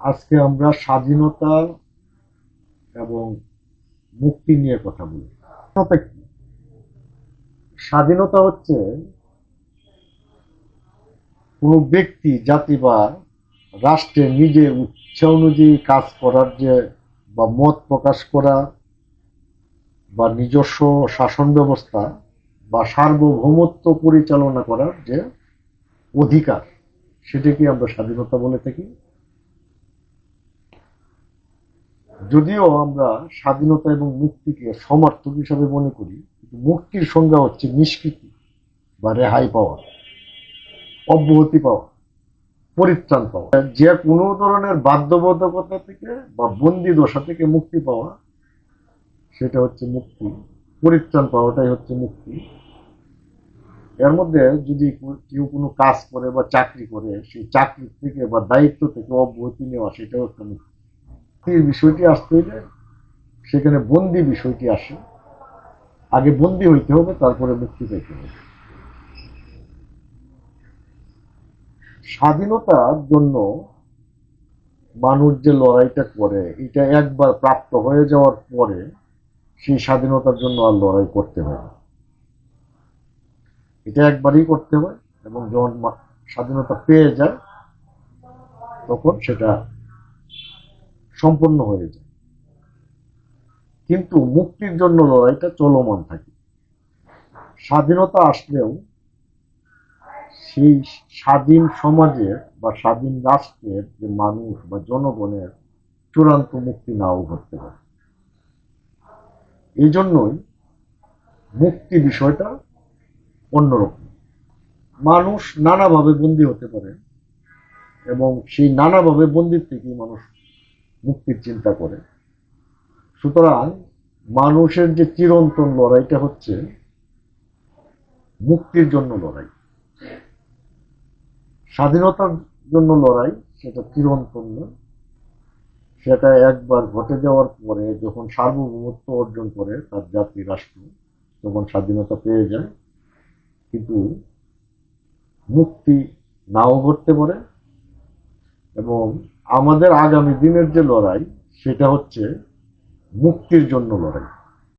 আজকে আমরা স্বাধীনতা এবং মুক্তি নিয়ে কথা বলি। স্বাধীনতা কি? স্বাধীনতা হচ্ছে কোনো ব্যক্তি, জাতি বা রাষ্ট্রের নিজের ইচ্ছা অনুযায়ী কাজ করার যে বা মত প্রকাশ করা বা নিজস্ব শাসন ব্যবস্থা বা সার্বভৌমত্ব পরিচালনা করার যে অধিকার, সেটাকে আমরা স্বাধীনতা বলে থাকি। যদিও আমরা স্বাধীনতা এবং মুক্তিকে সমার্থক হিসাবে মনে করি, কিন্তু মুক্তির সংজ্ঞা হচ্ছে নিষ্কৃতি বা রেহাই পাওয়া, অব্যাহতি পাওয়া, পরিত্রাণ পাওয়া, যে কোনো ধরনের বাধ্যবাধকতা থেকে বা বন্দি দশা থেকে মুক্তি পাওয়া, সেটা হচ্ছে মুক্তি। পরিত্রাণ পাওয়াটাই হচ্ছে মুক্তি। এর মধ্যে যদি কেউ কোনো কাজ করে বা চাকরি করে, সেই চাকরি থেকে বা দায়িত্ব থেকে অব্যাহতি নেওয়া, সেটাও একটা মুক্তি। মুক্তির বিষয়টি আসতে হলে সেখানে বন্দি বিষয়টি আসে। আগে বন্দি হইতে হবে, তারপরে মুক্তি পেতে হবে। স্বাধীনতার জন্য মানুষ যে লড়াইটা করে, এটা একবার প্রাপ্ত হয়ে যাওয়ার পরে সেই স্বাধীনতার জন্য আর লড়াই করতে হয় না। এটা একবারই করতে হয়, এবং যখন স্বাধীনতা পেয়ে যায় তখন সেটা সম্পন্ন হয়ে যায়। কিন্তু মুক্তির জন্য লড়াইটা চলমান থাকে। স্বাধীনতা আসলেও সেই স্বাধীন সমাজের বা স্বাধীন রাষ্ট্রের যে মানুষ বা জনগণের চূড়ান্ত মুক্তি নাও ঘটতে পারে। এই জন্যই মুক্তি বিষয়টা অন্যরকম। মানুষ নানাভাবে বন্দী হতে পারে, এবং সেই নানাভাবে বন্দির থেকেই মানুষ মুক্তির চিন্তা করে। সুতরাং মানুষের যে চিরন্তন লড়াইটা হচ্ছে মুক্তির জন্য লড়াই। স্বাধীনতার জন্য লড়াই সেটা চিরন্তন নয়, সেটা একবার ঘটে যাওয়ার পরে যখন সার্বভৌমত্ব অর্জন করে তার জাতি রাষ্ট্র, তখন স্বাধীনতা পেয়ে যায়। কিন্তু মুক্তি নাও ঘটতে পারে, এবং আমাদের আগামী দিনের যে লড়াই, সেটা হচ্ছে মুক্তির জন্য লড়াই।